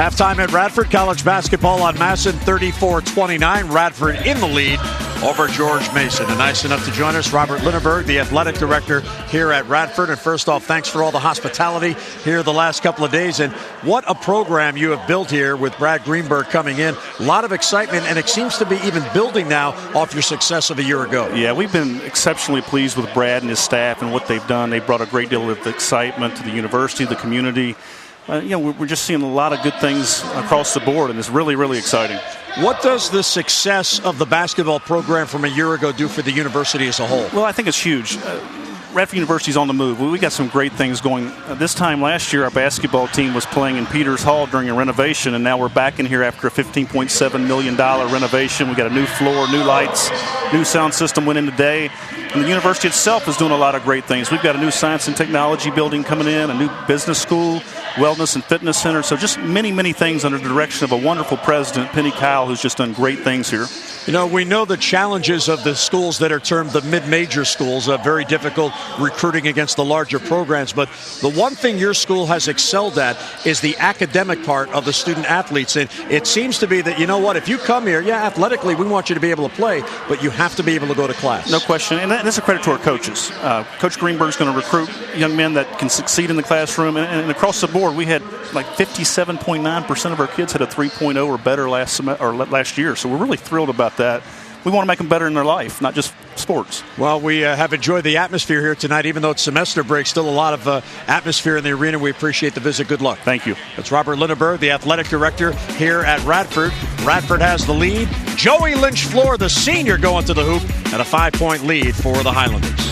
Halftime at Radford. College basketball on Masson, 34-29. Radford in the lead over George Mason. And nice enough to join us, Robert Linneberg, the athletic director here at Radford. And first off, thanks for all the hospitality here the last couple of days. And what a program you have built here with Brad Greenberg coming in. A lot of excitement, and it seems to be even building now off your success of a year ago. Yeah, we've been exceptionally pleased with Brad and his staff and what they've done. They've brought a great deal of excitement to the university, the community. We're just seeing a lot of good things across the board, and it's really, really exciting. What does the success of the basketball program from a year ago do for the university as a whole? Well, I think it's huge. Radford University's on the move. We got some great things going. This time last year, our basketball team was playing in Peters Hall during a renovation, and now we're back in here after a $15.7 million renovation. We got a new floor, new lights, new sound system went in today. And the university itself is doing a lot of great things. We've got a new science and technology building coming in, a new business school, wellness and fitness center. So just many, many things under the direction of a wonderful president, Penny Kyle, who's just done great things here. You know, we know the challenges of the schools that are termed the mid-major schools, very difficult recruiting against the larger programs. But the one thing your school has excelled at is the academic part of the student athletes. And it seems to be that, you know what, if you come here, athletically, we want you to be able to play, but you have to be able to go to class. No question. And that's a credit to our coaches. Coach Greenberg's going to recruit young men that can succeed in the classroom. And across the board, we had like 57.9% of our kids had a 3.0 or better last year. So we're really thrilled about that. We want to make them better in their life, not just sports. Well, we have enjoyed the atmosphere here tonight, even though it's semester break. Still a lot of atmosphere in the arena. We appreciate the visit. Good luck. Thank you. That's Robert Linneberg, the athletic director here at Radford. Radford has the lead. Joey Lynch-Floor, the senior, going to the hoop, and a 5-point lead for the Highlanders.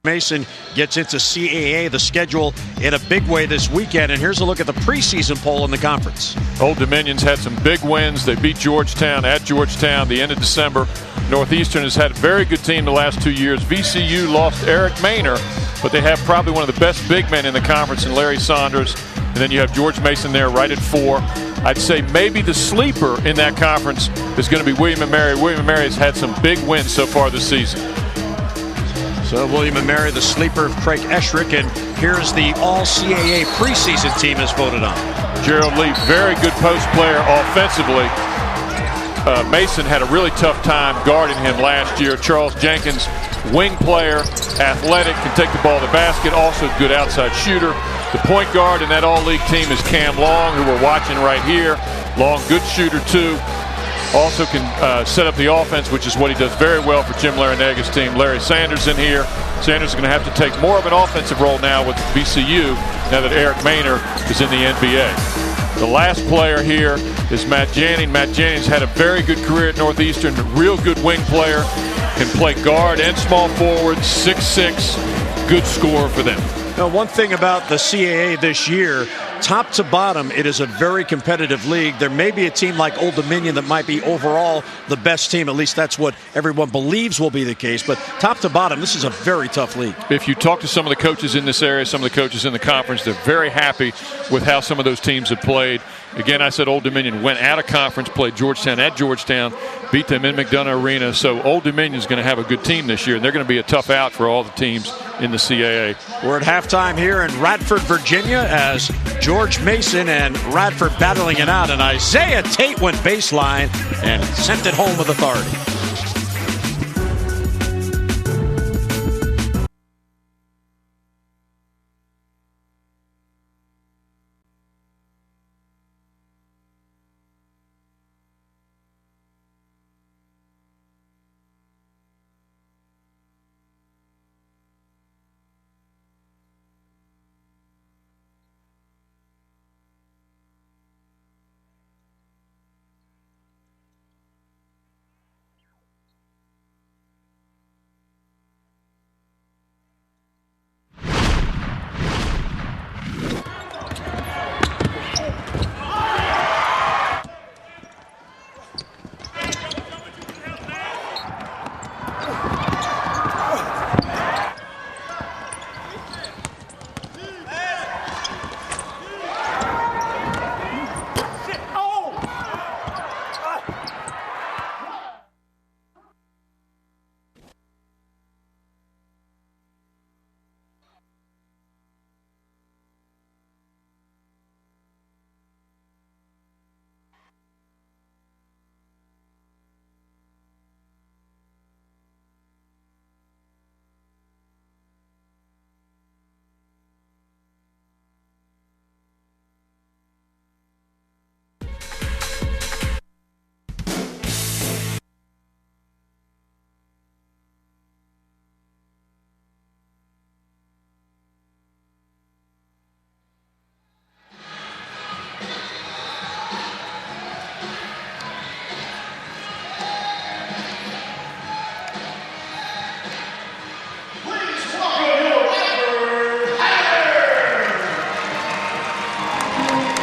Mason gets into CAA, the schedule, in a big way this weekend. And here's a look at the preseason poll in the conference. Old Dominion's had some big wins. They beat Georgetown at Georgetown the end of December. Northeastern has had a very good team the last 2 years. VCU lost Eric Maynor, but they have probably one of the best big men in the conference in Larry Saunders. And then you have George Mason there right at 4. I'd say maybe the sleeper in that conference is going to be William & Mary. William & Mary has had some big wins so far this season. So William & Mary, the sleeper of Craig Eschrick, and here's the all-CAA preseason team is voted on. Gerald Lee, very good post player offensively. Mason had a really tough time guarding him last year. Charles Jenkins, wing player, athletic, can take the ball to the basket, also good outside shooter. The point guard in that all-league team is Cam Long, who we're watching right here. Long, good shooter too. Also can set up the offense, which is what he does very well for Jim Larinaga's team. Larry Sanders in here. Sanders is going to have to take more of an offensive role now with VCU now that Eric Maynor is in the NBA. The last player here is Matt Janning. Matt Janning's had a very good career at Northeastern, a real good wing player, can play guard and small forward, 6'6", good scorer for them. Now, one thing about the CAA this year, top to bottom, it is a very competitive league. There may be a team like Old Dominion that might be overall the best team. At least that's what everyone believes will be the case. But top to bottom, this is a very tough league. If you talk to some of the coaches in this area, some of the coaches in the conference, they're very happy with how some of those teams have played. Again, I said Old Dominion went out of conference, played Georgetown at Georgetown, beat them in McDonough Arena. So Old Dominion is going to have a good team this year, and they're going to be a tough out for all the teams in the CAA. We're at halftime here in Radford, Virginia, as George Mason and Radford battling it out, and Isaiah Tate went baseline and sent it home with authority.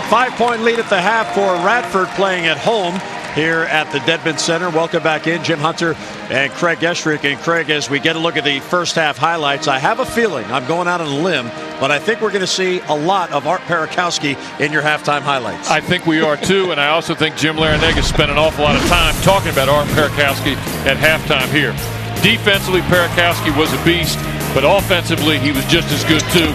Five-point lead at the half for Radford playing at home here at the Dedman Center. Welcome back in, Jim Hunter and Craig Estrick. And Craig, as we get a look at the first half highlights, I have a feeling, I'm going out on a limb, but I think we're going to see a lot of Art Parakowski in your halftime highlights. I think we are too, and I also think Jim Larinaga spent an awful lot of time talking about Art Parakowski at halftime here. Defensively, Parakowski was a beast, but offensively, he was just as good too.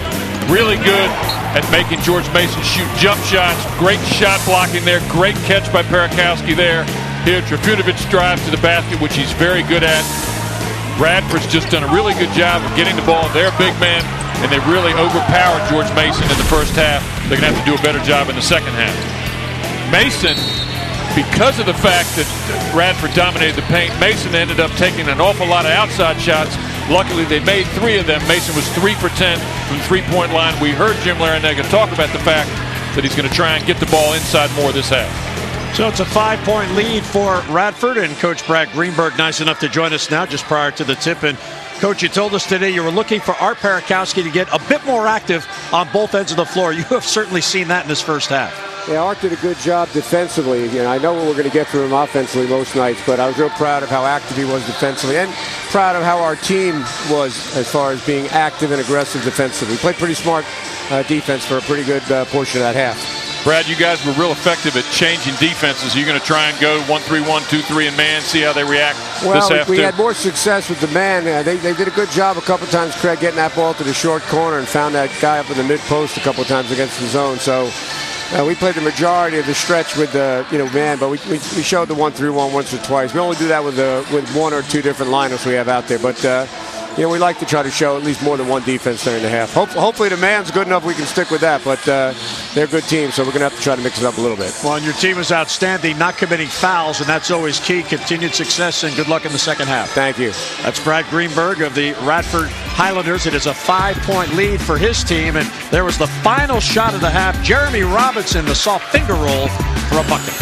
Really good at making George Mason shoot jump shots. Great shot blocking there. Great catch by Parakowski there. Here, Trifunovic drives to the basket, which he's very good at. Radford's just done a really good job of getting the ball. They're a big man, and they really overpowered George Mason in the first half. They're going to have to do a better job in the second half. Mason, because of the fact that Radford dominated the paint, Mason ended up taking an awful lot of outside shots. Luckily, they made 3 of them. Mason was 3 for 10 from the three-point line. We heard Jim Larinaga talk about the fact that he's going to try and get the ball inside more this half. So it's a 5-point lead for Radford, and Coach Brad Greenberg nice enough to join us now just prior to the tip. And Coach, you told us today you were looking for Art Parakowski to get a bit more active on both ends of the floor. You have certainly seen that in this first half. Yeah, Art did a good job defensively. You know, I know what we're going to get from him offensively most nights, but I was real proud of how active he was defensively and proud of how our team was as far as being active and aggressive defensively. We played pretty smart defense for a pretty good portion of that half. Brad, you guys were real effective at changing defenses. You're going to try and go 1-3-1, 2-3 and man, see how they react this half. We had more success with the man. They did a good job a couple times, Craig, getting that ball to the short corner and found that guy up in the mid post a couple times against the zone. So we played the majority of the stretch with the man, but we showed the 1-3-1 once or twice. We only do that with 1 or 2 different lineups we have out there, but we like to try to show at least more than one defense during the half. Hopefully the man's good enough we can stick with that, but they're a good team, so we're going to have to try to mix it up a little bit. Well, and your team is outstanding, not committing fouls, and that's always key. Continued success and good luck in the second half. Thank you. That's Brad Greenberg of the Radford Highlanders. It is a 5-point lead for his team, and there was the final shot of the half. Jeremy Robinson, the soft finger roll for a bucket.